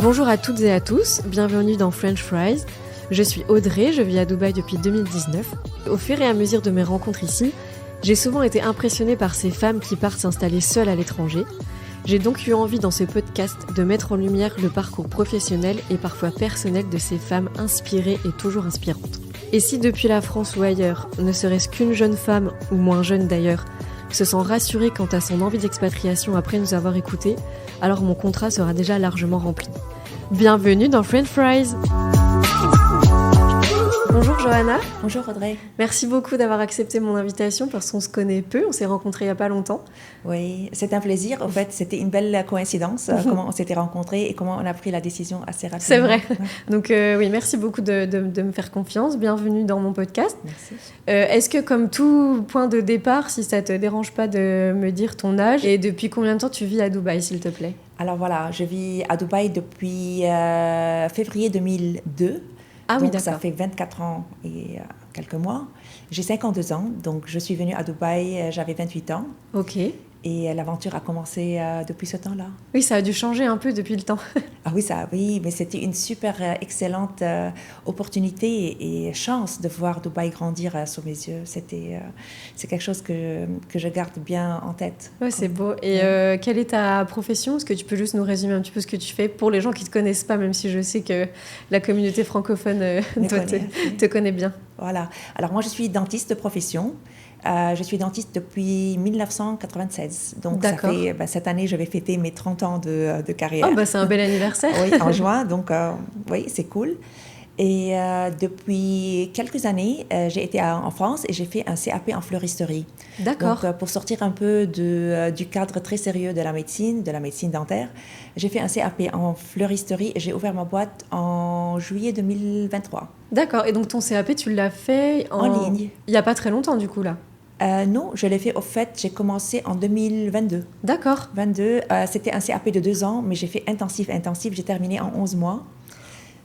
Bonjour à toutes et à tous, bienvenue dans French Fries. Je suis Audrey, je vis à Dubaï depuis 2019. Au fur et à mesure de mes rencontres ici, j'ai souvent été impressionnée par ces femmes qui partent s'installer seules à l'étranger. J'ai donc eu envie dans ce podcast de mettre en lumière le parcours professionnel et parfois personnel de ces femmes inspirées et toujours inspirantes. Et si depuis la France ou ailleurs, ne serait-ce qu'une jeune femme, ou moins jeune d'ailleurs, se sent rassurée quant à son envie d'expatriation après nous avoir écoutés, alors mon contrat sera déjà largement rempli. Bienvenue dans French Fries. Bonjour Johanna. Bonjour Audrey. Merci beaucoup d'avoir accepté mon invitation parce qu'on se connaît peu, on s'est rencontrés il n'y a pas longtemps. Oui, c'est un plaisir. En fait, c'était une belle coïncidence, comment on s'était rencontrés et comment on a pris la décision assez rapidement. C'est vrai. Ouais. Donc oui, merci beaucoup de me faire confiance. Bienvenue dans mon podcast. Merci. Est-ce que comme tout point de départ, si ça ne te dérange pas de me dire ton âge et depuis combien de temps tu vis à Dubaï, s'il te plaît? Alors voilà, je vis à Dubaï depuis février 2002. Ah oui, donc d'accord. ça fait 24 ans et quelques mois. J'ai 52 ans, donc je suis venue à Dubaï, j'avais 28 ans. Ok. Et l'aventure a commencé depuis ce temps-là. Oui, ça a dû changer un peu depuis le temps. Ah oui, mais c'était une super excellente opportunité et chance de voir Dubaï grandir sous mes yeux. C'est quelque chose que je garde bien en tête. Ouais, c'est beau. Et quelle est ta profession? Est-ce que tu peux juste nous résumer un petit peu ce que tu fais pour les gens qui ne te connaissent pas, même si je sais que la communauté francophone te connaît bien. Voilà. Alors moi, je suis dentiste de profession. Je suis dentiste depuis 1996. Donc, ça fait, cette année, je vais fêter mes 30 ans de carrière. Oh, c'est un bel anniversaire. Oui, en juin. Donc, oui, c'est cool. Et depuis quelques années, j'ai été en France et j'ai fait un CAP en fleuristerie. D'accord. Donc, pour sortir un peu du cadre très sérieux de la médecine dentaire, j'ai fait un CAP en fleuristerie et j'ai ouvert ma boîte en juillet 2023. D'accord. Et donc, ton CAP, tu l'as fait en ligne. Il n'y a pas très longtemps, du coup, là? Non, je l'ai fait, au fait, j'ai commencé en 2022. D'accord. C'était un CAP de 2 ans, mais j'ai fait intensif, j'ai terminé en 11 mois.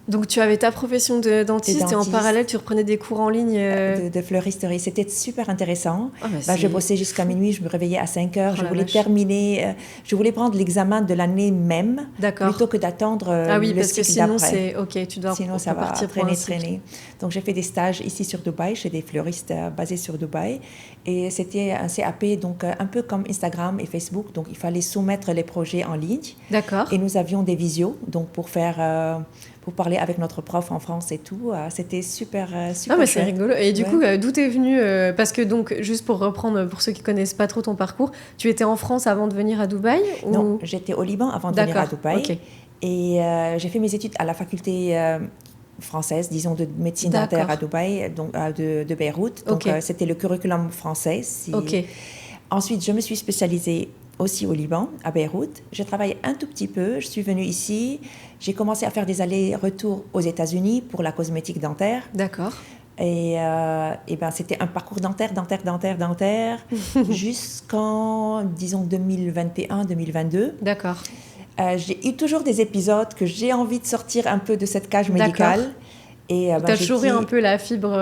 Donc, tu avais ta profession de dentiste et en parallèle, tu reprenais des cours en ligne de fleuristerie. C'était super intéressant. Je bossais jusqu'à minuit, je me réveillais à 5 heures. Je voulais terminer, je voulais prendre l'examen de l'année même plutôt que d'attendre le cycle d'après. Tu dois sinon, ça va traîner. Donc, j'ai fait des stages ici sur Dubaï, chez des fleuristes basés sur Dubaï. Et c'était un CAP, donc un peu comme Instagram et Facebook. Donc, il fallait soumettre les projets en ligne. D'accord. Et nous avions des visios, donc pour parler avec notre prof en France et tout. C'était super mais chouette. c'est rigolo. Et du coup, d'où t'es venue parce que donc, juste pour reprendre, pour ceux qui connaissent pas trop ton parcours, tu étais en France avant de venir à Dubaï ou... Non, j'étais au Liban avant de venir à Dubaï. Okay. Et j'ai fait mes études à la faculté française, disons, de médecine dentaire à Dubaï, donc de Beyrouth. Donc, c'était le curriculum français. Ensuite, je me suis spécialisée aussi au Liban, à Beyrouth. J'ai travaillé un tout petit peu. Je suis venue ici. J'ai commencé à faire des allers-retours aux États-Unis pour la cosmétique dentaire. D'accord. Et c'était un parcours dentaire jusqu'en, disons, 2021-2022. D'accord. J'ai eu toujours des épisodes que j'ai envie de sortir un peu de cette cage médicale. Et tu as toujours eu un peu la fibre,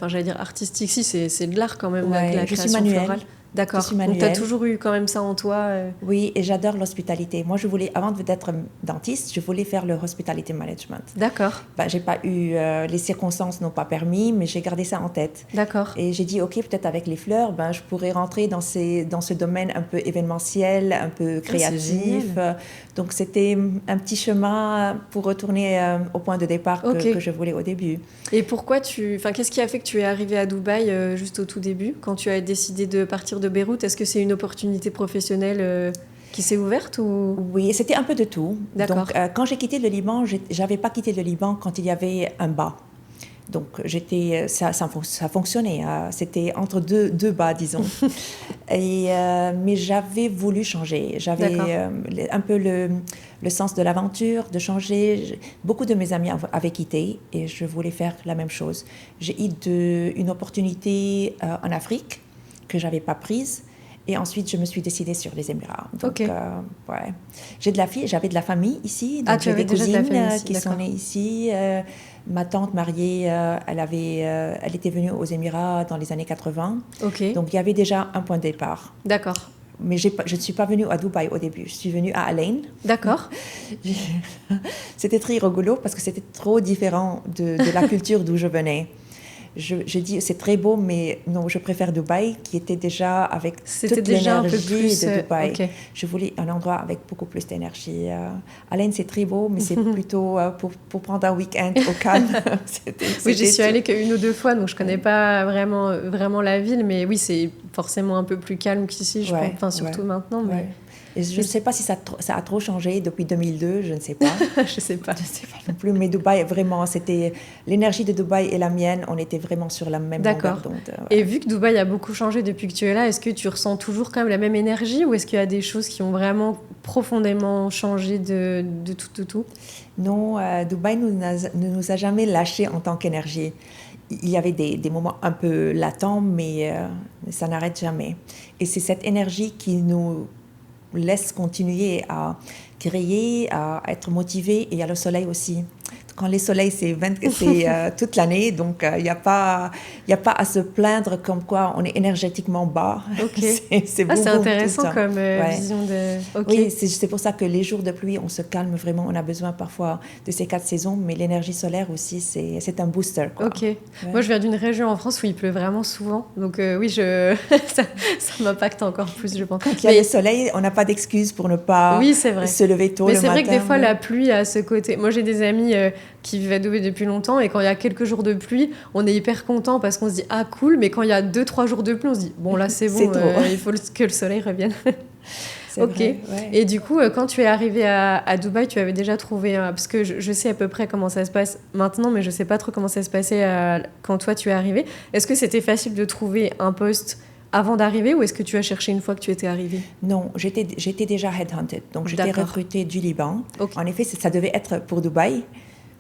j'allais dire artistique, si c'est de l'art quand même, la création florale. D'accord. Donc, tu as toujours eu quand même ça en toi Oui, et j'adore l'hospitalité. Moi, avant d'être dentiste, je voulais faire le hospitality management. D'accord. J'ai pas eu... les circonstances n'ont pas permis, mais j'ai gardé ça en tête. D'accord. Et j'ai dit, OK, peut-être avec les fleurs, je pourrais rentrer dans ce domaine un peu événementiel, un peu créatif. Donc, c'était un petit chemin pour retourner au point de départ que je voulais au début. Et pourquoi qu'est-ce qui a fait que tu es arrivée à Dubaï juste au tout début, quand tu as décidé de partir de Beyrouth? Est-ce que c'est une opportunité professionnelle qui s'est ouverte ou... Oui, c'était un peu de tout. D'accord. Donc, quand j'ai quitté le Liban, j'avais pas quitté le Liban quand il y avait un bas. Donc, ça fonctionnait. C'était entre deux bas, disons. Mais j'avais voulu changer. J'avais un peu le sens de l'aventure, de changer. Beaucoup de mes amis avaient quitté et je voulais faire la même chose. J'ai eu une opportunité en Afrique que je n'avais pas prise. Et ensuite, je me suis décidée sur les Émirats. Donc, j'avais de la famille ici. Donc, j'ai des cousines qui sont nées ici. Ma tante mariée, elle était venue aux Émirats dans les années 80. Donc, il y avait déjà un point de départ. D'accord. mais je ne suis pas venue à Dubaï au début. Je suis venue à Al Ain. D'accord. C'était très rigolo parce que c'était trop différent de la culture d'où je venais. Je dis c'est très beau, mais non, je préfère Dubaï, qui était déjà avec C'était toute déjà l'énergie un peu plus, de Dubaï. ok. Je voulais un endroit avec beaucoup plus d'énergie. Al Ain, c'est très beau, mais c'est plutôt pour prendre un week-end au calme. Oui, j'y suis allée qu'une ou deux fois, donc je connais pas vraiment la ville, mais oui, c'est forcément un peu plus calme qu'ici, je pense. Enfin, surtout maintenant. Mais... Et je ne sais pas si ça a trop changé depuis 2002, je ne sais pas. Je sais pas non plus, mais Dubaï, vraiment, c'était l'énergie de Dubaï et la mienne, on était vraiment sur la même longueur d'onde. Et vu que Dubaï a beaucoup changé depuis que tu es là, est-ce que tu ressens toujours quand même la même énergie ou est-ce qu'il y a des choses qui ont vraiment profondément changé de tout? Non, Dubaï ne nous a jamais lâchés en tant qu'énergie. Il y avait des moments un peu latents, mais ça n'arrête jamais. Et c'est cette énergie qui nous laisse continuer à créer, à être motivé, et il y a le soleil aussi. Quand les soleils, c'est toute l'année, donc il n'y a pas à se plaindre comme quoi on est énergétiquement bas. Okay. c'est intéressant comme vision de... Okay. Oui, c'est pour ça que les jours de pluie, on se calme vraiment. On a besoin parfois de ces 4 saisons, mais l'énergie solaire aussi, c'est un booster, quoi. Ok. Ouais. Moi, je viens d'une région en France où il pleut vraiment souvent, donc oui, ça m'impacte encore plus, je pense. Quand il y a le soleil, on n'a pas d'excuse pour ne pas se lever tôt le matin. Mais c'est vrai que des fois, la pluie a ce côté... Moi, j'ai des amis qui vivent à Dubaï depuis longtemps, et quand il y a quelques jours de pluie, on est hyper content parce qu'on se dit « Ah, cool », mais quand il y a 2-3 jours de pluie, on se dit « Bon, là, c'est bon, il faut que le soleil revienne ». Ok. Vrai, ouais. Et du coup, quand tu es arrivée à Dubaï, tu avais déjà trouvé... parce que je sais à peu près comment ça se passe maintenant, mais je ne sais pas trop comment ça se passait quand toi, tu es arrivée. Est-ce que c'était facile de trouver un poste avant d'arriver ou est-ce que tu as cherché une fois que tu étais arrivée? Non, j'étais déjà headhunted. Donc, j'étais recrutée du Liban. Okay. En effet, ça devait être pour Dubaï.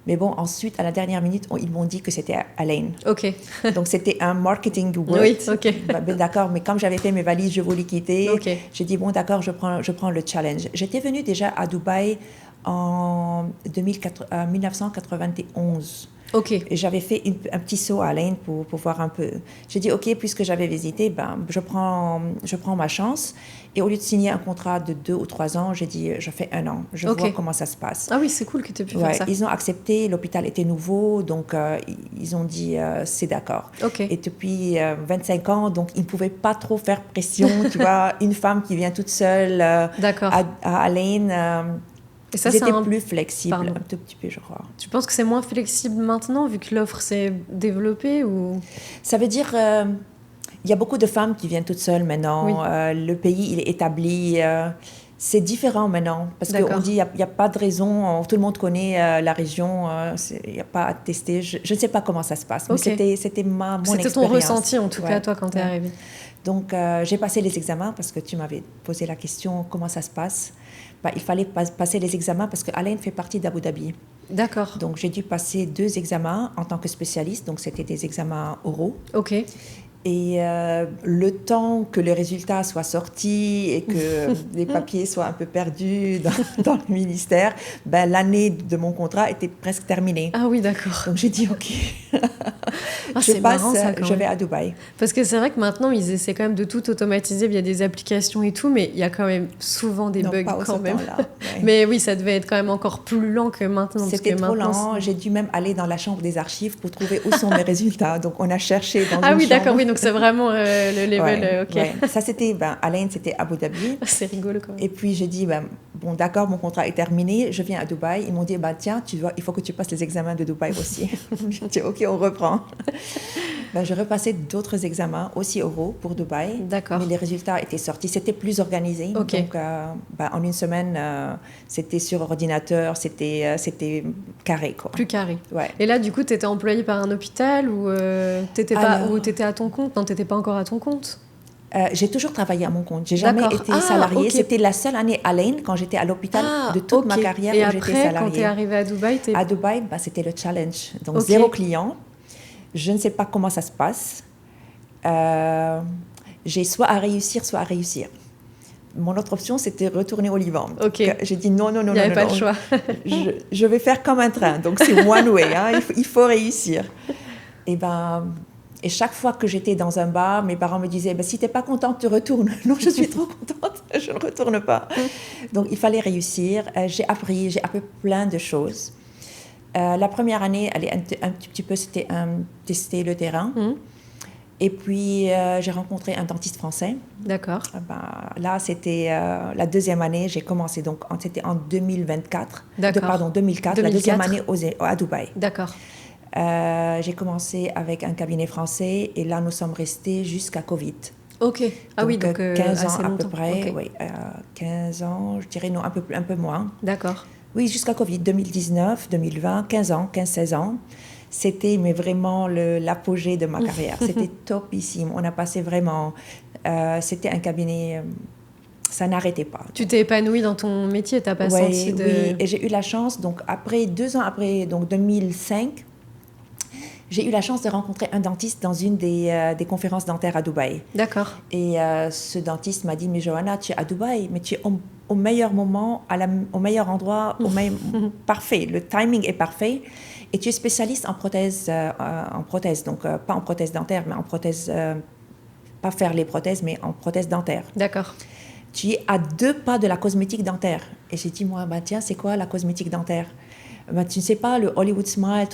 Mais bon, ensuite, à la dernière minute, ils m'ont dit que c'était à Al Ain. Ok. Donc, c'était un marketing word. Oui, ok. D'accord, mais comme j'avais fait mes valises, je voulais quitter. Okay. J'ai dit, bon, d'accord, je prends le challenge. J'étais venue déjà à Dubaï en 1991. Ok. Et j'avais fait un petit saut à Al Ain pour voir un peu. J'ai dit, ok, puisque j'avais visité, je prends ma chance. Et au lieu de signer un contrat de 2 ou 3 ans, j'ai dit, je fais 1 an. Je vois comment ça se passe. Ah oui, c'est cool que tu aies pu faire ça. Ils ont accepté, l'hôpital était nouveau, donc ils ont dit, c'est d'accord. Okay. Et depuis 25 ans, donc ils ne pouvaient pas trop faire pression. Tu vois, une femme qui vient toute seule à Al Ain... Et ça, c'était plus flexible, un tout petit peu, je crois. Tu penses que c'est moins flexible maintenant, vu que l'offre s'est développée ou... Ça veut dire, il y a beaucoup de femmes qui viennent toutes seules maintenant. Oui. Le pays, il est établi. C'est différent maintenant, parce qu'on dit qu'il n'y a pas de raison. Tout le monde connaît la région. Il n'y a pas à tester. Je ne sais pas comment ça se passe, mais c'était mon expérience. C'était ton ressenti, en tout cas, toi, quand tu es arrivée. Donc, j'ai passé les examens, parce que tu m'avais posé la question, comment ça se passe? Il fallait passer les examens parce que Al Ain fait partie d'Abu Dhabi. D'accord. Donc, j'ai dû passer 2 examens en tant que spécialiste. Donc, c'était des examens oraux. OK. Et le temps que les résultats soient sortis et que les papiers soient un peu perdus dans le ministère, l'année de mon contrat était presque terminée. Ah oui, d'accord. Donc j'ai dit OK. Je vais à Dubaï. Parce que c'est vrai que maintenant, ils essaient quand même de tout automatiser via des applications et tout, mais il y a quand même souvent des bugs quand même. Ouais. Mais oui, ça devait être quand même encore plus lent que maintenant. C'était trop lent. J'ai dû même aller dans la chambre des archives pour trouver où sont mes résultats. Donc on a cherché dans une chambre. Ah oui, d'accord, oui. Donc c'est vraiment le level, ok. Ouais. Ça, c'était, Al Ain, c'était Abu Dhabi. C'est rigolo quand même. Et puis, j'ai dit, bon, d'accord, mon contrat est terminé, je viens à Dubaï. Ils m'ont dit, tiens, il faut que tu passes les examens de Dubaï aussi. J'ai dit, ok, on reprend. Je repassais d'autres examens, aussi oraux, pour Dubaï. D'accord. Mais les résultats étaient sortis. C'était plus organisé. Okay. Donc, en une semaine, c'était sur ordinateur, c'était carré, quoi. Plus carré. Ouais. Et là, du coup, tu étais employée par un hôpital ou tu étais à ton compte? Non, tu n'étais pas encore à ton compte? J'ai toujours travaillé à mon compte. J'ai jamais été salariée. Okay. C'était la seule année à Al Ain, quand j'étais à l'hôpital, de toute ma carrière, où j'étais salariée. Et après, quand tu es arrivée à Dubaï, À Dubaï, c'était le challenge. Donc, 0 client. Je ne sais pas comment ça se passe. J'ai soit à réussir, soit à réussir. Mon autre option, c'était retourner au Liban. Okay. Donc, j'ai dit non. Il n'y avait pas le choix. je vais faire comme un train. Donc, c'est one way. Hein. Il faut réussir. Et Et chaque fois que j'étais dans un bar, mes parents me disaient si tu n'es pas contente, tu retournes. Non, je suis trop contente, je ne retourne pas. Donc, il fallait réussir. J'ai appris plein de choses. La première année, un petit peu, c'était tester le terrain. Et puis, j'ai rencontré un dentiste français. D'accord. Là, c'était la deuxième année. J'ai commencé, donc c'était en 2004. D'accord. 2004, la deuxième année à Dubaï. D'accord. J'ai commencé avec un cabinet français et là, nous sommes restés jusqu'à Covid. Ok. Ah oui, donc 15 ans assez à longtemps. peu près. Okay. Oui, 15 ans, je dirais non, un peu moins. D'accord. Oui, jusqu'à Covid, 2019, 2020, 15-16 ans. C'était mais vraiment l'apogée de ma carrière. C'était topissime. On a passé vraiment... c'était un cabinet... ça n'arrêtait pas. Tu t'es épanouie dans ton métier, t'as pas senti de... Oui, et j'ai eu la chance, donc 2 ans après, donc 2005, j'ai eu la chance de rencontrer un dentiste dans une des conférences dentaires à Dubaï. D'accord. Et ce dentiste m'a dit, mais Johanna, tu es à Dubaï, mais tu es au meilleur moment, au meilleur endroit, parfait. Le timing est parfait. Et tu es spécialiste en prothèse, donc pas en prothèse dentaire, mais en prothèse, pas faire les prothèses, mais en prothèse dentaire. D'accord. Tu es à 2 pas de la cosmétique dentaire. Et j'ai dit, moi, tiens, c'est quoi la cosmétique dentaire? Tu ne sais pas, le Hollywood Smile,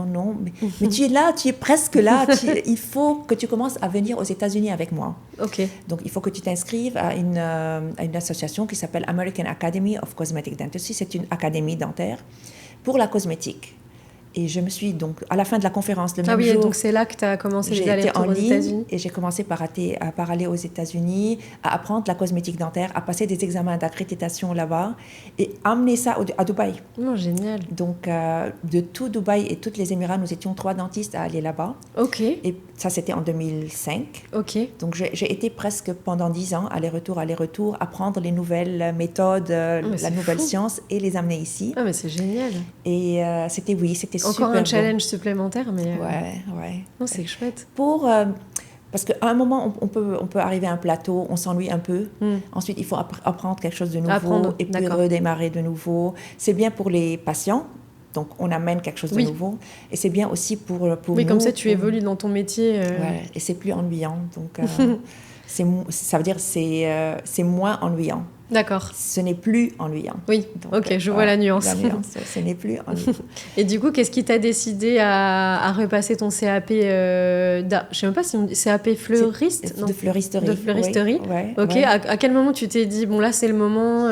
non. Mais tu es là, tu es presque là. Il faut que tu commences à venir aux États-Unis avec moi. Ok. Donc, il faut que tu t'inscrives à une association qui s'appelle American Academy of Cosmetic Dentistry. C'est une académie dentaire pour la cosmétique. Et je me suis donc, à la fin de la conférence, le même jour... donc c'est là que tu as commencé les allers-retours aux États-Unis. Et j'ai commencé par aller aux États-Unis, à apprendre la cosmétique dentaire, à passer des examens d'accréditation là-bas et amener ça à Dubaï. Oh, génial. Donc, de tout Dubaï et toutes les Émirats, nous étions 3 dentistes à aller là-bas. Ok. Et ça, c'était en 2005. Ok. Donc, j'ai été presque pendant 10 ans, aller-retour, apprendre les nouvelles méthodes, la nouvelle science et les amener ici. Ah, mais c'est génial. Et c'était encore super un challenge supplémentaire, mais... Ouais. Non, c'est chouette. Parce qu'à un moment, on peut arriver à un plateau, on s'ennuie un peu. Ensuite, il faut apprendre quelque chose de nouveau et puis redémarrer de nouveau. C'est bien pour les patients, donc on amène quelque chose de nouveau. Et c'est bien aussi pour oui, nous. comme ça, tu évolues dans ton métier. Ouais, et c'est plus ennuyant. Donc, ça veut dire que c'est moins ennuyant. D'accord. Ce n'est plus ennuyant. Oui, donc, ok, je vois la nuance. Ce n'est plus ennuyant. Et du coup, qu'est-ce qui t'a décidé à repasser ton CAP je ne sais même pas si on dit CAP fleuriste de fleuristerie. De fleuristerie. Oui, ouais, ok, ouais. À quel moment tu t'es dit, bon là c'est le moment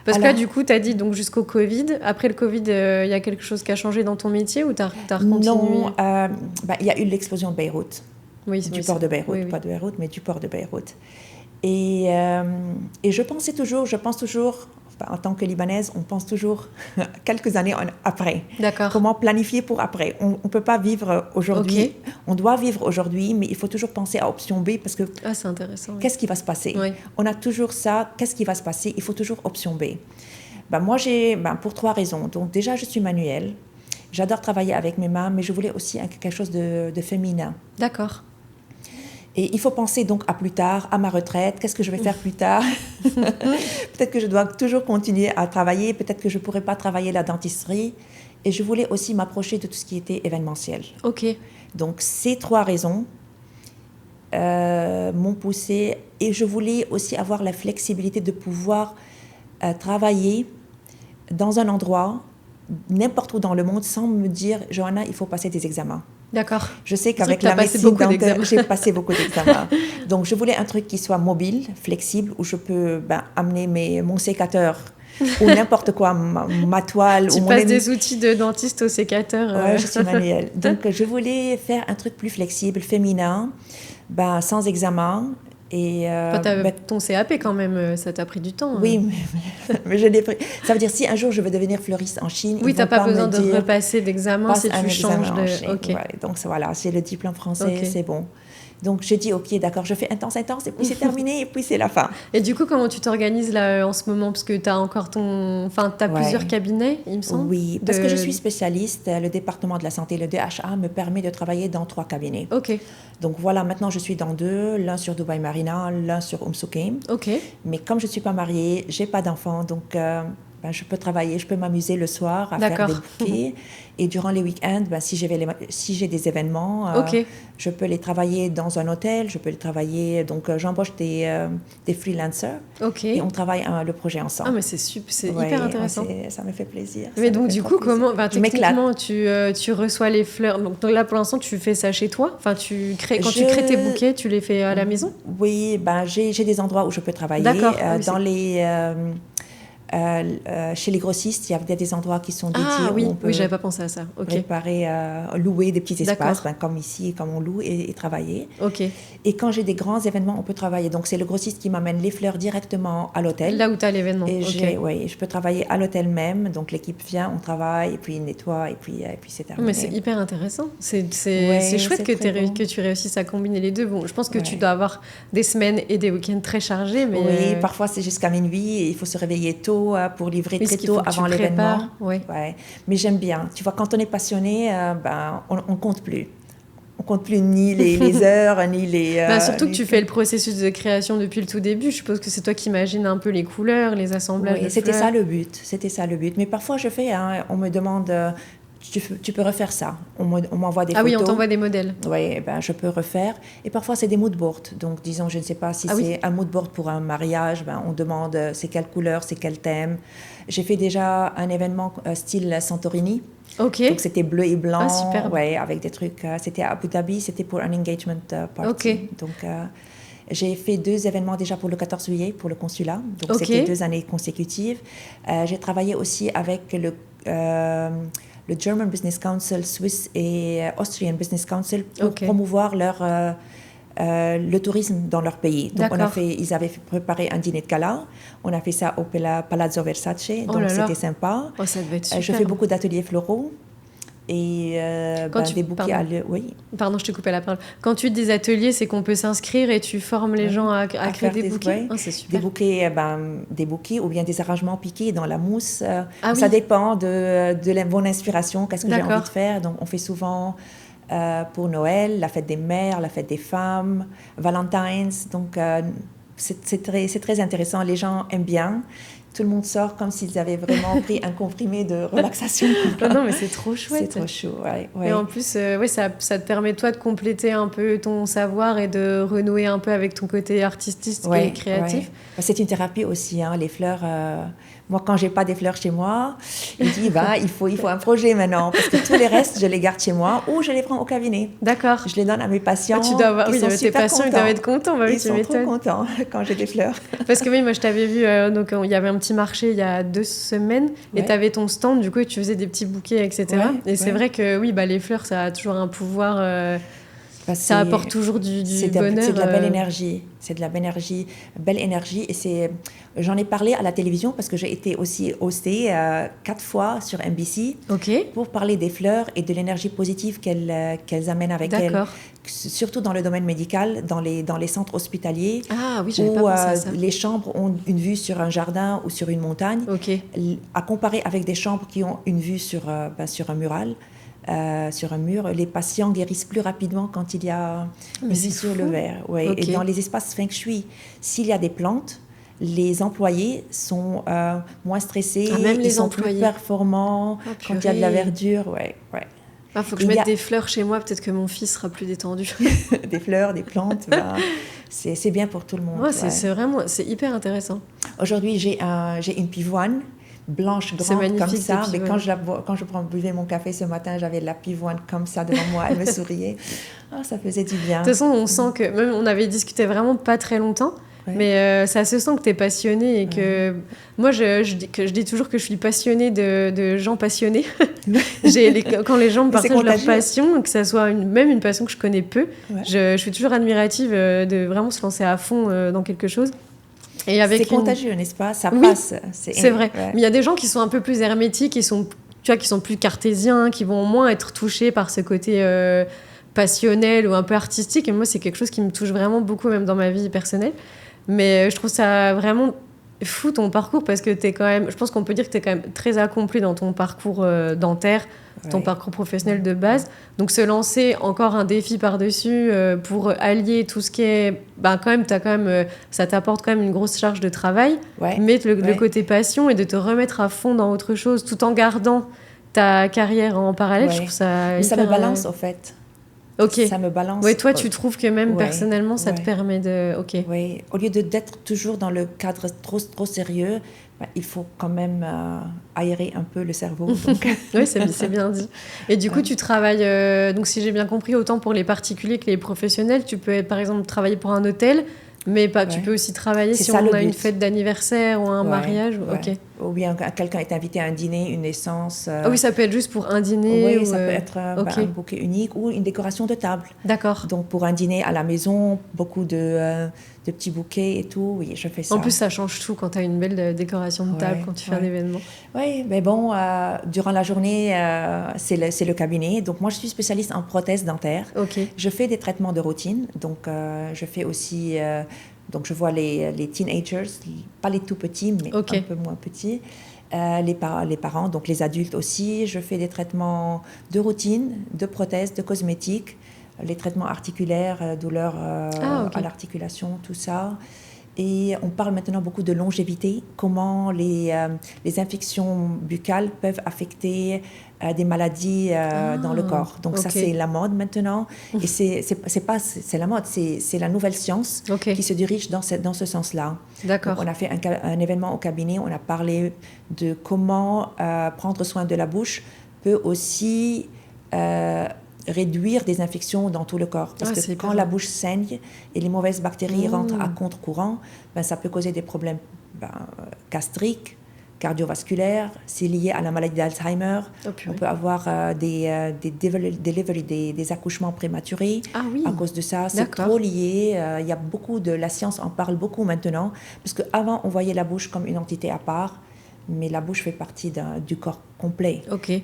Parce que là, du coup, tu as dit donc, jusqu'au Covid. Après le Covid, il y a quelque chose qui a changé dans ton métier ou tu as continué? Non, il y a eu l'explosion de Beyrouth. Oui, du port de Beyrouth, oui. Pas de Beyrouth, mais du port de Beyrouth. Et je pense toujours, en tant que Libanaise, on pense toujours quelques années après. D'accord. Comment planifier pour après? On ne peut pas vivre aujourd'hui. Okay. On doit vivre aujourd'hui, mais il faut toujours penser à option B parce que c'est intéressant. Oui. Qu'est-ce qui va se passer? Oui. On a toujours ça. Qu'est-ce qui va se passer? Il faut toujours option B. Moi, pour 3 raisons. Donc, déjà, je suis manuelle. J'adore travailler avec mes mains, mais je voulais aussi quelque chose de féminin. D'accord. Et il faut penser donc à plus tard, à ma retraite. Qu'est-ce que je vais faire plus tard? Peut-être que je dois toujours continuer à travailler. Peut-être que je ne pourrai pas travailler la dentisterie. Et je voulais aussi m'approcher de tout ce qui était événementiel. OK. Donc, ces 3 raisons m'ont poussée. Et je voulais aussi avoir la flexibilité de pouvoir travailler dans un endroit, n'importe où dans le monde, sans me dire, Johanna, il faut passer des examens. D'accord. Je sais qu'avec la médecine dentaire, j'ai passé beaucoup d'examens. Donc, je voulais un truc qui soit mobile, flexible, où je peux amener mon sécateur ou n'importe quoi, ma toile. Tu passes des outils de dentiste au sécateur. Oui, je suis manuelle. Donc, je voulais faire un truc plus flexible, féminin, sans examen. Et ton CAP quand même, ça t'a pris du temps. Oui, mais je l'ai pris. Ça veut dire si un jour je veux devenir fleuriste en Chine, oui, t'as pas besoin de repasser d'examen si tu changes de. Okay. Ouais, donc voilà, j'ai le diplôme français, c'est bon. Donc j'ai dit ok, d'accord, je fais intense, et puis c'est terminé, et puis c'est la fin. Et du coup, comment tu t'organises là en ce moment, parce que t'as encore t'as plusieurs cabinets, il me semble. Oui, parce que je suis spécialiste, le département de la santé, le DHA, me permet de travailler dans 3 cabinets. Ok. Donc voilà, maintenant je suis dans 2, l'un sur Dubai Marina, l'un sur Suqeim. Ok. Mais comme je ne suis pas mariée, j'ai pas d'enfant, donc je peux travailler, je peux m'amuser le soir à faire des bouquets. Et durant les week-ends, si j'ai des événements, je peux les travailler dans un hôtel, je peux les travailler. Donc, j'embauche des freelancers et on travaille le projet ensemble. Ah, mais c'est super, c'est hyper intéressant. Ça me fait plaisir. Mais donc, du coup, comment techniquement tu reçois les fleurs? Donc là, pour l'instant, tu fais ça chez toi? Enfin, tu crées tes bouquets, tu les fais à la maison? Oui, j'ai des endroits où je peux travailler. D'accord. Chez les grossistes, il y a des endroits qui sont dédiés où on peut j'avais pas pensé à ça. préparer, louer des petits espaces, comme ici, comme on loue et travailler. Et quand j'ai des grands événements, on peut travailler. Donc, c'est le grossiste qui m'amène les fleurs directement à l'hôtel. Là où tu as l'événement. Et je peux travailler à l'hôtel même. Donc, l'équipe vient, on travaille, et puis il nettoie, et puis c'est terminé. Mais c'est hyper intéressant. C'est chouette que tu réussisses à combiner les deux. Bon, je pense que tu dois avoir des semaines et des week-ends très chargés. Mais oui, parfois, c'est jusqu'à minuit et il faut se réveiller tôt pour livrer très tôt avant l'événement. Mais j'aime bien. Tu vois, quand on est passionné, on compte plus. On compte plus ni les heures, ni les... surtout que tu fais le processus de création depuis le tout début. Je suppose que c'est toi qui imagines un peu les couleurs, les assemblages de c'était fleurs. C'était ça le but. Mais parfois, je fais... on me demande... Tu peux refaire ça. On m'envoie des photos. Ah oui, on t'envoie des modèles. Oui, je peux refaire. Et parfois, c'est des moodboards. Donc, disons, je ne sais pas si c'est un moodboard pour un mariage. On demande c'est quelle couleur, c'est quel thème. J'ai fait déjà un événement style Santorini. Donc, c'était bleu et blanc. Ah, super. Ouais, avec des trucs... c'était à Abu Dhabi. C'était pour un engagement party. Donc, j'ai fait 2 événements déjà pour le 14 juillet, pour le consulat. Donc, c'était 2 années consécutives. J'ai travaillé aussi avec le German Business Council, Swiss et Austrian Business Council pour promouvoir le tourisme dans leur pays. Donc, ils avaient préparé un dîner de gala. On a fait ça au Palazzo Versace. Donc, c'était sympa. Ça devait être super. Je fais beaucoup d'ateliers floraux. Et des bouquets Oui. Pardon, je te coupais la parole. Quand tu dis des ateliers, c'est qu'on peut s'inscrire et tu formes les gens à créer des bouquets. C'est super. Des bouquets ou bien des arrangements piqués dans la mousse. Ça dépend de mon inspiration, qu'est-ce que j'ai envie de faire. Donc, on fait souvent pour Noël, la fête des mères, la fête des femmes, Valentine's. Donc, c'est très intéressant. Les gens aiment bien. Tout le monde sort comme s'ils avaient vraiment pris un comprimé de relaxation. Non, mais c'est trop chouette. C'est trop chaud, ouais. Et en plus, ça te permet, toi, de compléter un peu ton savoir et de renouer un peu avec ton côté artistique et créatif. C'est une thérapie aussi, les fleurs. Moi, quand j'ai pas des fleurs chez moi, il dit il faut un projet maintenant parce que tous les restes, je les garde chez moi ou je les prends au cabinet. D'accord. Je les donne à mes patients. Tu dois avoir, tes patients, ils doivent être contents. Ils sont trop contents quand j'ai des fleurs. Parce que moi, je t'avais vu, donc il y avait un petit marché il y a 2 semaines et tu avais ton stand, du coup, et tu faisais des petits bouquets, etc. Et c'est vrai que les fleurs, ça a toujours un pouvoir. Ça apporte toujours du bonheur. C'est de la belle énergie. C'est de la belle énergie. Et j'en ai parlé à la télévision parce que j'ai été aussi hostée 4 fois sur NBC pour parler des fleurs et de l'énergie positive qu'elles amènent avec elles. Surtout dans le domaine médical, dans les centres hospitaliers. Ah oui, j'avais pas pensé à ça. Les chambres ont une vue sur un jardin ou sur une montagne. À comparer avec des chambres qui ont une vue sur un mural. Sur un mur, les patients guérissent plus rapidement quand il y a une vue sur le verre. Et dans les espaces feng shui, s'il y a des plantes, les employés sont moins stressés, ils sont plus performants quand il y a de la verdure. Faut que je mette des fleurs chez moi, peut-être que mon fils sera plus détendu. Des fleurs, des plantes, c'est bien pour tout le monde. C'est hyper intéressant. Aujourd'hui, j'ai une pivoine blanche grande comme ça, mais quand je buvais mon café ce matin, j'avais de la pivoine comme ça devant moi, elle me souriait. Ça faisait du bien. De toute façon, on sent que, même on avait discuté vraiment pas très longtemps, mais ça se sent que tu es passionnée et que moi je dis toujours que je suis passionnée de gens passionnés. Quand les gens me partagent leur passion, que ça soit même une passion que je connais peu, je suis toujours admirative de vraiment se lancer à fond dans quelque chose. C'est contagieux, n'est-ce pas? Ça passe. C'est vrai. Mais il y a des gens qui sont un peu plus hermétiques, qui sont plus cartésiens, qui vont moins être touchés par ce côté passionnel ou un peu artistique. Et moi, c'est quelque chose qui me touche vraiment beaucoup, même dans ma vie personnelle. Mais je trouve ça vraiment fou ton parcours parce que t'es quand même, je pense qu'on peut dire que tu es quand même très accompli dans ton parcours dentaire, ton parcours professionnel de base. Donc se lancer encore un défi par-dessus pour allier tout ce qui est... Ben, quand même, ça t'apporte quand même une grosse charge de travail, mais le côté passion et de te remettre à fond dans autre chose tout en gardant ta carrière en parallèle, je trouve ça... Mais ça me balance, au fait. Ok. Ça me balance. Oui, toi, tu trouves que même personnellement, ça te permet de... Ok. Oui, au lieu d'être toujours dans le cadre trop sérieux, il faut quand même aérer un peu le cerveau. Oui, c'est bien dit. Et du coup, tu travailles, donc si j'ai bien compris, autant pour les particuliers que les professionnels. Tu peux, par exemple, travailler pour un hôtel, mais tu peux aussi travailler si on a une fête d'anniversaire ou un mariage. Ok. Ou bien quelqu'un est invité à un dîner, une naissance. Ah oui, ça peut être juste pour un dîner. Oui, ça peut être un bouquet unique ou une décoration de table. D'accord. Donc pour un dîner à la maison, beaucoup de petits bouquets et tout, oui, je fais ça. En plus, ça change tout quand tu as une belle décoration de table, quand tu fais un événement. Oui, mais bon, durant la journée, c'est le cabinet. Donc moi, je suis spécialiste en prothèses dentaires. Ok. Je fais des traitements de routine. Donc je fais aussi... donc je vois les teenagers, pas les tout petits, mais un peu moins petits. Les parents, donc les adultes aussi. Je fais des traitements de routine, de prothèses, de cosmétiques, les traitements articulaires, douleurs à l'articulation, tout ça. Et on parle maintenant beaucoup de longévité, comment les infections buccales peuvent affecter des maladies dans le corps. Donc ça, c'est la mode maintenant. Et c'est la mode, c'est la nouvelle science qui se dirige dans ce sens-là. D'accord. Donc, on a fait un événement au cabinet, on a parlé de comment prendre soin de la bouche peut aussi... réduire des infections dans tout le corps. Parce que quand la bouche saigne et les mauvaises bactéries rentrent à contre-courant, ça peut causer des problèmes gastriques, cardiovasculaires. C'est lié à la maladie d'Alzheimer. On peut avoir des accouchements prématurés à cause de ça. C'est trop lié. Il y a la science en parle beaucoup maintenant. Parce qu'avant, on voyait la bouche comme une entité à part. Mais la bouche fait partie du corps complet.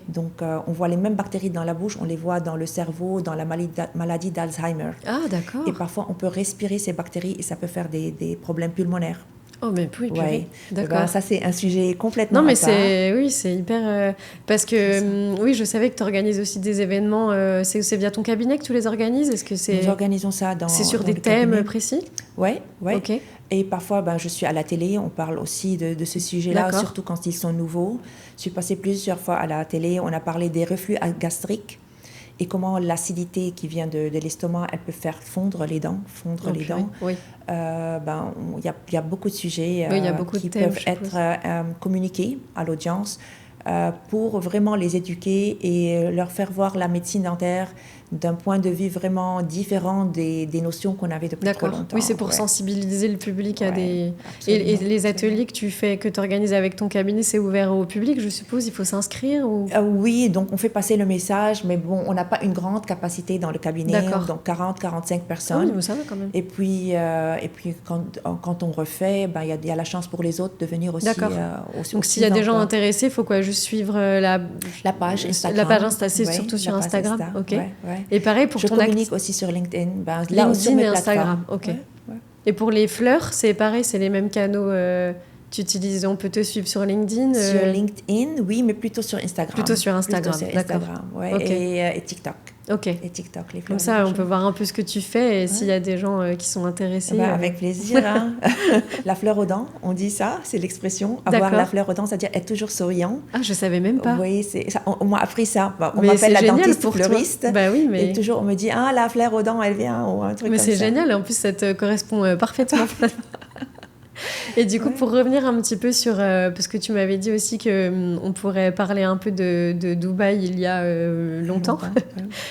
Donc, on voit les mêmes bactéries dans la bouche, on les voit dans le cerveau, dans la maladie d'Alzheimer. Ah, d'accord. Et parfois, on peut respirer ces bactéries et ça peut faire des problèmes pulmonaires. Oh, mais oui, d'accord. Ça, c'est un sujet complètement Non, mais c'est hyper... parce que, je savais que tu organises aussi des événements. C'est via ton cabinet que tu les organises? Est-ce que c'est... Nous organisons ça C'est sur des thèmes précis? Oui. Et parfois, je suis à la télé, on parle aussi de ce sujet-là, surtout quand ils sont nouveaux. Je suis passée plusieurs fois à la télé, on a parlé des reflux gastriques et comment l'acidité qui vient de l'estomac, elle peut faire fondre les dents. Oui. Il y a beaucoup de sujets qui peuvent être communiqués à l'audience pour vraiment les éduquer et leur faire voir la médecine dentaire d'un point de vue vraiment différent des notions qu'on avait depuis trop longtemps. Oui, c'est pour sensibiliser le public à des... Et les ateliers que tu organises avec ton cabinet, c'est ouvert au public, je suppose? Il faut s'inscrire ou... Oui, donc on fait passer le message, mais bon, on n'a pas une grande capacité dans le cabinet, donc 40-45 personnes. Oui, mais ça va quand même. Et puis quand on refait, il y a la chance pour les autres de venir aussi. Donc s'il y a des gens intéressés, il faut juste suivre la page Instagram. La page Insta, c'est surtout sur Instagram. Et pareil pour je communique aussi sur LinkedIn. LinkedIn et Instagram. Et pour les fleurs, c'est pareil, c'est les mêmes canaux. Tu utilises, on peut te suivre sur LinkedIn. Sur LinkedIn, oui, mais plutôt sur Instagram. Plutôt sur Instagram, d'accord. Et TikTok. Et TikTok, les fleurs. Comme ça, on peut voir un peu ce que tu fais et s'il y a des gens qui sont intéressés. Avec plaisir. La fleur aux dents, on dit ça, c'est l'expression. Avoir la fleur aux dents, c'est-à-dire être toujours souriant. Ah, je savais même pas. Oui, on m'a appris ça. On m'appelle la dentiste fleuriste. Oui, mais... Et toujours, on me dit, la fleur aux dents, elle vient, ou un truc comme ça. Mais c'est génial, en plus, ça te correspond parfaitement. Et du coup, pour revenir un petit peu sur... parce que tu m'avais dit aussi qu'on pourrait parler un peu de Dubaï il y a longtemps.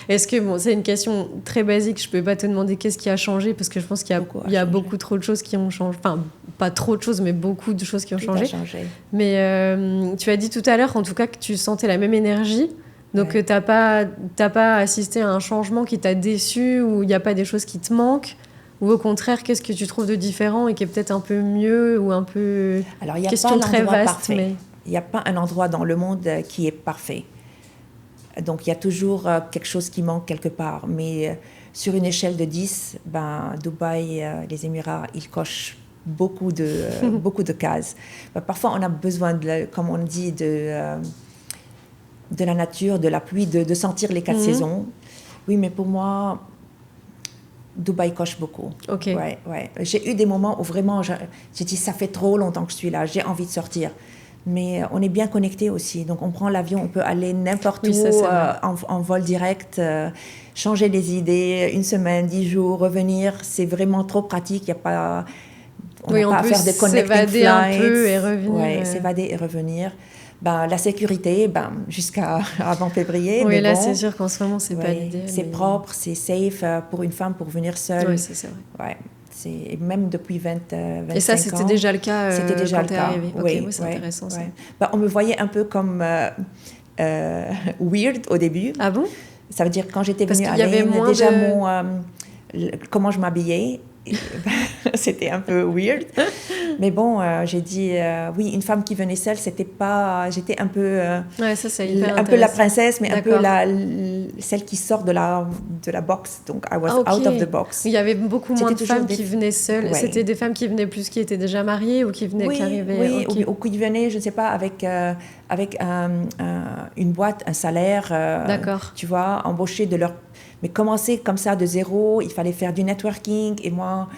Est-ce que, c'est une question très basique, je ne peux pas te demander qu'est-ce qui a changé, parce que je pense qu'il y a beaucoup trop de choses qui ont changé. Enfin, pas trop de choses, mais beaucoup de choses qui ont changé. Mais tu as dit tout à l'heure, en tout cas, que tu sentais la même énergie. Donc, tu n'as pas assisté à un changement qui t'a déçu, ou il n'y a pas des choses qui te manquent? Ou au contraire, qu'est-ce que tu trouves de différent et qui est peut-être un peu mieux ou un peu... Alors, il n'y a pas un endroit parfait. Il n'y a pas un endroit dans le monde qui est parfait. Donc, il y a toujours quelque chose qui manque quelque part. Mais sur une échelle de 10, Dubaï, les Émirats, ils cochent beaucoup de cases. Parfois, on a besoin, comme on dit, de la nature, de la pluie, de sentir les 4 saisons. Oui, mais pour moi, Dubaï coche beaucoup. Ok. Ouais. J'ai eu des moments où vraiment, j'ai dit, ça fait trop longtemps que je suis là, j'ai envie de sortir. Mais on est bien connectés aussi. Donc, on prend l'avion, on peut aller n'importe où, en vol direct, changer les idées, 1 semaine, 10 jours, revenir. C'est vraiment trop pratique. Il n'y a pas... On n'a pas à faire des connecting flights. S'évader un peu et revenir. Oui, s'évader et revenir. La sécurité, jusqu'à avant février. Oui, mais là, bon, c'est sûr qu'en ce moment, c'est pas l'idée. C'est propre, c'est safe pour une femme pour venir seule. Oui, c'est vrai. Ouais. Et même depuis 25 ans. Et ça, c'était déjà le cas c'était déjà quand le t'es cas. arrivée. Oui, c'est intéressant ça. On me voyait un peu comme weird au début. Ah bon? Ça veut dire quand j'étais venue à l'Inde, déjà comment je m'habillais, c'était un peu weird. Mais bon, j'ai dit oui, une femme qui venait seule, c'était pas. J'étais un peu. Ouais, ça c'est hyper un peu la princesse, mais D'accord. un peu celle qui sort de la box. Donc, I was out of the box. Il y avait beaucoup moins de femmes qui venaient seules. Ouais. C'était des femmes qui venaient plus qui étaient déjà mariées ou qui venaient qui arrivaient. Oui, ou qui venaient, je ne sais pas, avec une boîte, un salaire. D'accord. Tu vois, embauchées de leur. Mais commencer comme ça de zéro, il fallait faire du networking. Et moi,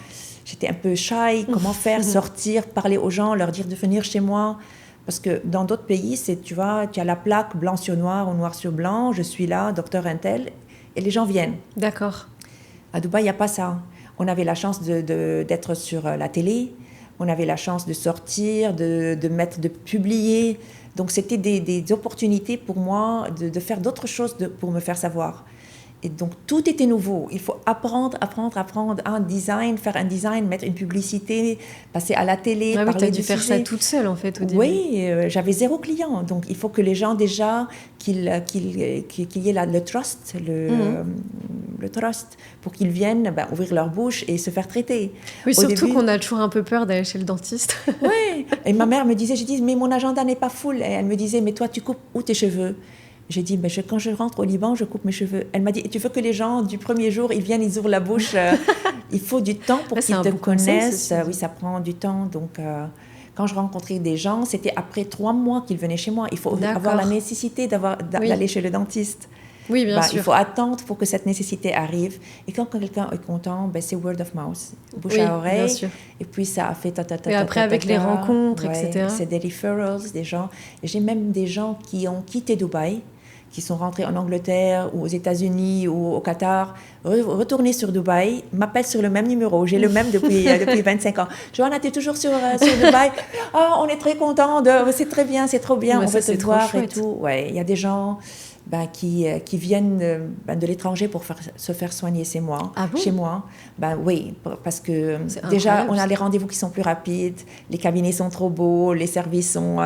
j'étais un peu shy. Comment faire, sortir, parler aux gens, leur dire de venir chez moi. Parce que dans d'autres pays, tu vois, tu as la plaque blanc sur noir ou noir sur blanc. Je suis là, docteur Intel. Et les gens viennent. D'accord. À Dubaï, il n'y a pas ça. On avait la chance d'être sur la télé. On avait la chance de sortir, de publier. Donc, c'était des opportunités pour moi de faire d'autres choses pour me faire savoir. Et donc, tout était nouveau. Il faut apprendre un design, faire un design, mettre une publicité, passer à la télé, parler parler du faire ça toute seule, en fait, au début. Oui, j'avais 0 client. Donc, il faut que les gens, déjà, qu'il y ait le trust, le trust, pour qu'ils viennent ouvrir leur bouche et se faire traiter. Oui, surtout qu'on a toujours un peu peur d'aller chez le dentiste. Oui, et ma mère me disait, je dis, mais mon agenda n'est pas full. Et elle me disait, mais toi, tu coupes où tes cheveux? J'ai dit, quand je rentre au Liban, je coupe mes cheveux. Elle m'a dit, tu veux que les gens, du premier jour, ils viennent, ils ouvrent la bouche. Il faut du temps pour qu'ils te connaissent. Oui, ça prend du temps. Donc, quand je rencontrais des gens, c'était après 3 mois qu'ils venaient chez moi. Il faut avoir la nécessité d'aller chez le dentiste. Oui, bien sûr. Il faut attendre pour que cette nécessité arrive. Et quand quelqu'un est content, c'est word of mouth, bouche à oreille. Bien sûr. Et puis ça a fait Et après, avec les rencontres, etc. C'est des referrals, des gens. Et j'ai même des gens qui ont quitté Dubaï, qui sont rentrés en Angleterre ou aux États-Unis ou au Qatar, retournés sur Dubaï, m'appellent sur le même numéro. J'ai le même depuis 25 ans. Johanna, tu es toujours sur Dubaï? On est très contents. C'est très bien, c'est trop bien. On veut te voir et tout. Ouais, il y a des gens qui viennent de l'étranger pour se faire soigner chez moi. Ah bon? Chez moi. Oui, parce que déjà, on a les rendez-vous qui sont plus rapides, les cabinets sont trop beaux, les services sont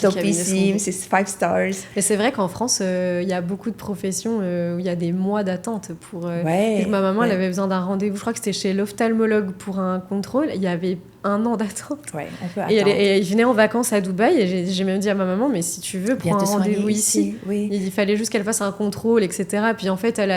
topissimes, c'est 5 stars. Mais c'est vrai qu'en France, il y a beaucoup de professions où il y a des mois d'attente pour... ma maman, elle avait besoin d'un rendez-vous, je crois que c'était chez l'ophtalmologue pour un contrôle, il y avait 1 an d'attente. Ouais, on peut attendre. Et il venait en vacances à Dubaï et j'ai même dit à ma maman, mais si tu veux, prends un rendez-vous ici. Oui. Il fallait juste qu'elle fasse un contrôle, etc. Puis en fait, il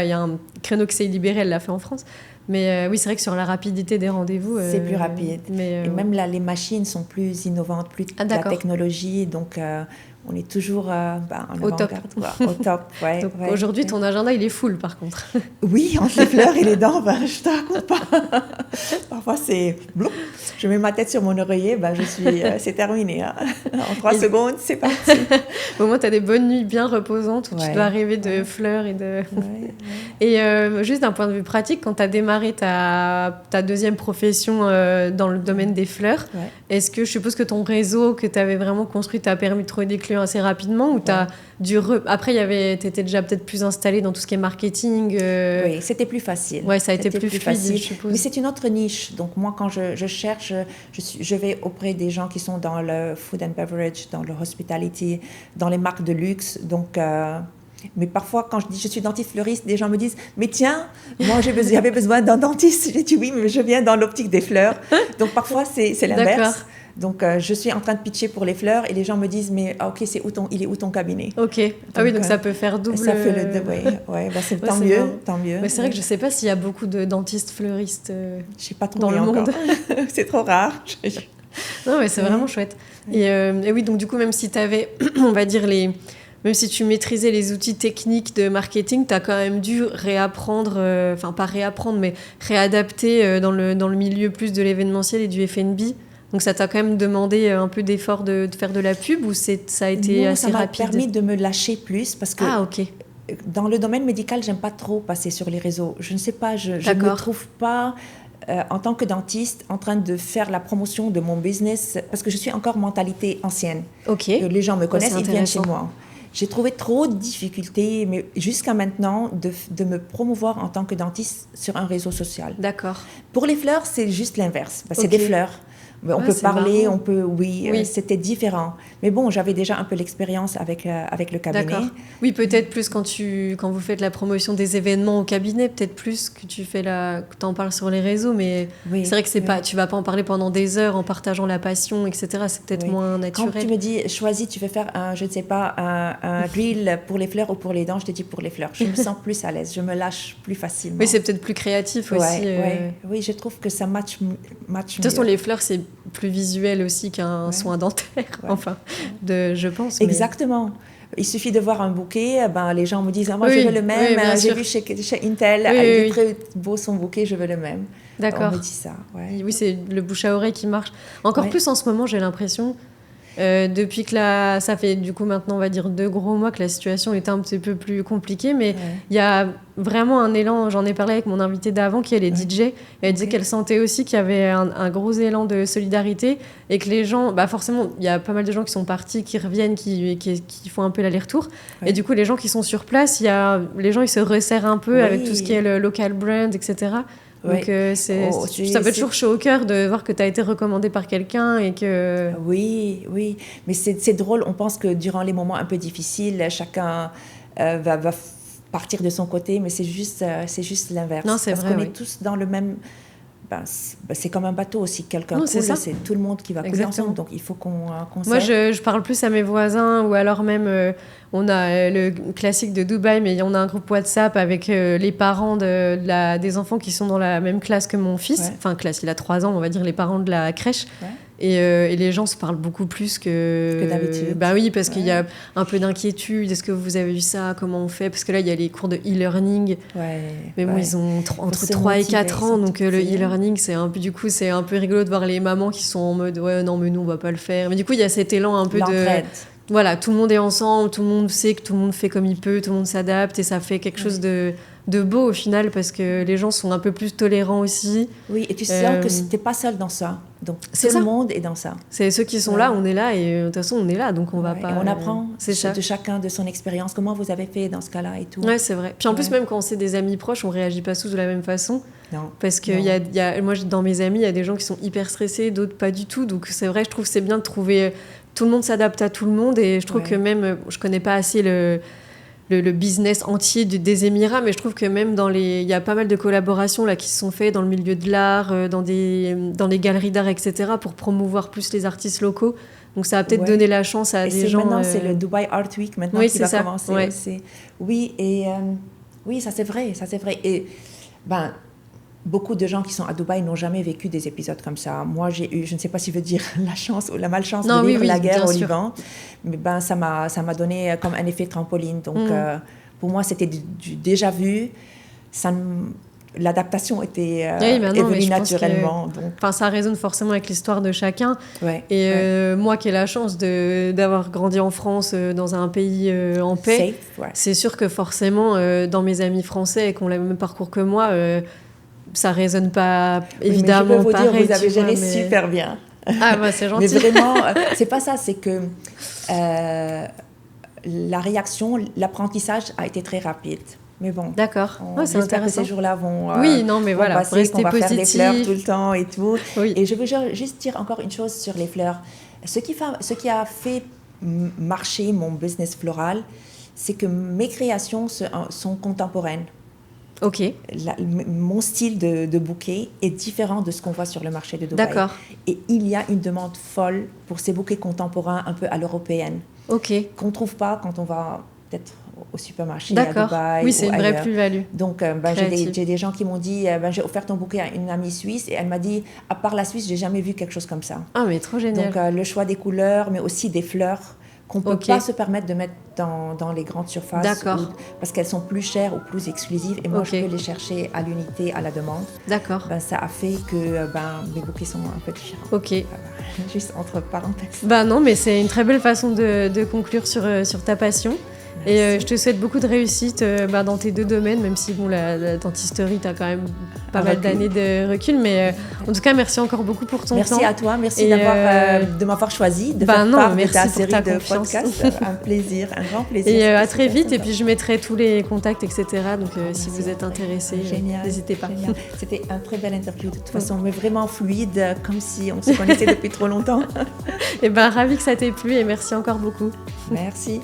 y a un créneau qui s'est libéré, elle l'a fait en France. Mais oui, c'est vrai que sur la rapidité des rendez-vous... c'est plus rapide. Et même là, les machines sont plus innovantes, plus la technologie. Donc, on est toujours en au top. Au top, ouais. Donc, aujourd'hui, ton agenda, il est full, par contre. Oui, entre les fleurs et les dents, je te raconte pas. Parfois, c'est... Je mets ma tête sur mon oreiller, c'est terminé. Hein. En 3 secondes, c'est parti. Au moins, tu as des bonnes nuits bien reposantes où tu dois rêver de fleurs et de... Et juste d'un point de vue pratique, quand tu as démarré ta deuxième profession dans le domaine des fleurs, est-ce que je suppose que ton réseau que tu avais vraiment construit t'a permis de trouver des clients assez rapidement ou t'as dû après tu étais déjà peut-être plus installée dans tout ce qui est marketing Oui, c'était plus facile. Ouais, ça a été plus fluide, je suppose. Mais c'est une autre niche. Donc moi, quand je cherche, je vais auprès des gens qui sont dans le food and beverage, dans le hospitality, dans les marques de luxe. Donc mais parfois, quand je dis je suis dentiste fleuriste, des gens me disent mais tiens, moi j'avais besoin d'un dentiste. J'ai dit oui, mais je viens dans l'optique des fleurs. Donc parfois c'est l'inverse. Donc, je suis en train de pitcher pour les fleurs et les gens me disent, mais ok, il est où ton cabinet? Ok. Donc ça peut faire double. Ça fait c'est tant mieux, marrant. tant mieux. Mais c'est vrai que je sais pas s'il y a beaucoup de dentistes fleuristes j'ai pas dans le monde. C'est trop rare. Non, mais c'est vraiment chouette. Et oui, donc du coup, même si tu avais, on va dire, même si tu maîtrisais les outils techniques de marketing, tu as quand même dû réapprendre, enfin pas réapprendre, mais réadapter dans le milieu plus de l'événementiel et du F&B. Donc ça t'a quand même demandé un peu d'effort de faire de la pub, ou ça a été assez rapide? Ça m'a permis de me lâcher plus parce que ok. Dans le domaine médical, j'aime pas trop passer sur les réseaux. Je ne sais pas, je ne me trouve pas en tant que dentiste en train de faire la promotion de mon business parce que je suis encore mentalité ancienne. Ok. Les gens me connaissent, ils viennent chez moi. J'ai trouvé trop de difficultés, mais jusqu'à maintenant, de me promouvoir en tant que dentiste sur un réseau social. D'accord. Pour les fleurs, c'est juste l'inverse. C'est des fleurs. On peut parler, on peut... Oui, c'était différent. Mais bon, j'avais déjà un peu l'expérience avec le cabinet. D'accord. Oui, peut-être plus quand vous faites la promotion des événements au cabinet, peut-être plus que que t'en parles sur les réseaux, mais c'est vrai que tu vas pas en parler pendant des heures en partageant la passion, etc. C'est peut-être moins naturel. Quand tu me dis, choisis, tu veux faire un reel pour les fleurs ou pour les dents, je te dis pour les fleurs. Je me sens plus à l'aise, je me lâche plus facilement. Oui, c'est peut-être plus créatif aussi. Oui, je trouve que ça match mieux. De toute façon, les fleurs, c'est plus visuel aussi qu'un soin dentaire, je pense. Exactement. Il suffit de voir un bouquet, les gens me disent moi je veux le même, j'ai vu chez Intel, il est très beau son bouquet, je veux le même. D'accord. On me dit ça. Oui, c'est le bouche à oreille qui marche. Encore plus en ce moment, j'ai l'impression. Depuis que ça fait du coup maintenant on va dire 2 gros mois que la situation est un petit peu plus compliquée, mais il y a vraiment un élan. J'en ai parlé avec mon invitée d'avant qui est DJ, et elle disait qu'elle sentait aussi qu'il y avait un gros élan de solidarité et que les gens, forcément il y a pas mal de gens qui sont partis, qui reviennent, qui font un peu l'aller-retour, et du coup les gens qui sont sur place, les gens ils se resserrent un peu avec tout ce qui est le local brand, etc. Donc ça fait toujours chaud au cœur de voir que tu as été recommandé par quelqu'un et que... Oui, mais c'est drôle, on pense que durant les moments un peu difficiles, chacun va partir de son côté, mais c'est juste l'inverse. Non, c'est parce vrai, qu'on est tous dans le même... c'est comme un bateau, si quelqu'un coule, c'est tout le monde qui va couler ensemble, donc il faut qu'on Moi, je parle plus à mes voisins, ou alors même, on a le classique de Dubaï, mais on a un groupe WhatsApp avec les parents des enfants qui sont dans la même classe que mon fils, enfin classe, il a 3 ans, on va dire les parents de la crèche, et les gens se parlent beaucoup plus que d'habitude. Oui, parce qu'il y a un peu d'inquiétude, est-ce que vous avez vu ça, comment on fait, parce que là il y a les cours de e-learning, mais bon, ils ont entre 3 et 4 ans, donc le e-learning c'est un peu rigolo de voir les mamans qui sont en mode non mais nous on va pas le faire, mais du coup il y a cet élan un peu l'entraide. Voilà, tout le monde est ensemble, tout le monde sait que tout le monde fait comme il peut, tout le monde s'adapte, et ça fait quelque chose de beau au final, parce que les gens sont un peu plus tolérants aussi. Oui, et tu sens que tu n'es pas seul dans ça. Donc tout le monde est dans ça. C'est ceux qui sont là, on est là, et de toute façon on est là, donc on va pas... Et on apprend de chacun de son expérience, comment vous avez fait dans ce cas-là et tout. Ouais, c'est vrai. Puis en plus, même quand c'est des amis proches, on réagit pas tous de la même façon. Non. Parce que moi, dans mes amis, il y a des gens qui sont hyper stressés, d'autres pas du tout. Donc c'est vrai, je trouve que c'est bien de trouver... Tout le monde s'adapte à tout le monde, et je trouve que même... Je connais pas assez le business entier des Émirats, mais je trouve que même il y a pas mal de collaborations là, qui se sont faites dans le milieu de l'art, dans les galeries d'art, etc., pour promouvoir plus les artistes locaux. Donc ça a peut-être donné la chance à des gens... Maintenant, c'est le Dubai Art Week maintenant qui va commencer aussi. Oui, oui, ça c'est vrai. Et beaucoup de gens qui sont à Dubaï n'ont jamais vécu des épisodes comme ça. Moi, j'ai eu, je ne sais pas si je veux dire la chance ou la malchance de vivre la guerre au Liban, mais ça m'a donné comme un effet trampoline. Donc, pour moi, c'était du déjà vu. L'adaptation était évolue naturellement. Enfin, ça résonne forcément avec l'histoire de chacun. Moi qui ai la chance d'avoir grandi en France, dans un pays en paix, c'est sûr que forcément, dans mes amis français et qui ont le même parcours que moi, ça résonne pas évidemment pareil. Je peux vous dire, vous avez géré super bien. Ah c'est gentil. Mais vraiment, c'est pas ça, c'est que la réaction, l'apprentissage a été très rapide. Mais bon, d'accord. C'est j'espère intéressant. que ces jours-là vont passer, qu'on va positif. Faire des fleurs tout le temps et tout. Et je veux juste dire encore une chose sur les fleurs. Ce qui a fait marcher mon business floral, c'est que mes créations sont contemporaines. Ok, Mon style de bouquet est différent de ce qu'on voit sur le marché de Dubaï. d'accord. Et il y a une demande folle pour ces bouquets contemporains un peu à l'européenne, Ok, qu'on ne trouve pas quand on va peut-être au supermarché à d'accord. Dubaï Oui, c'est ou une vraie ailleurs. plus-value. Donc, j'ai des gens qui m'ont dit, j'ai offert ton bouquet à une amie suisse et elle m'a dit, à part la Suisse, j'ai jamais vu quelque chose comme ça. Ah, mais trop génial. Donc, le choix des couleurs, mais aussi des fleurs qu'on ne peut Ok. pas se permettre de mettre dans les grandes surfaces. D'accord. Parce qu'elles sont plus chères ou plus exclusives. Et moi, Ok. je peux les chercher à l'unité, à la demande. D'accord. Ça a fait que mes bouquets sont un peu différents. Ok. Juste entre parenthèses. Bah non, mais c'est une très belle façon de conclure sur ta passion. Et je te souhaite beaucoup de réussite dans tes deux domaines, même si bon, la dentisterie, tu as quand même pas mal d'années de recul. Mais en tout cas, merci encore beaucoup pour ton temps. Merci à toi, merci de m'avoir choisi, de faire part de ta série de podcasts. Un plaisir, un grand plaisir. Et à très vite. Et puis je mettrai tous les contacts, etc. Donc si vous êtes intéressés, n'hésitez pas. Génial. C'était un très bel interview de toute façon, mais vraiment fluide, comme si on se connaissait depuis trop longtemps. Et ravi que ça t'ait plu et merci encore beaucoup. Merci.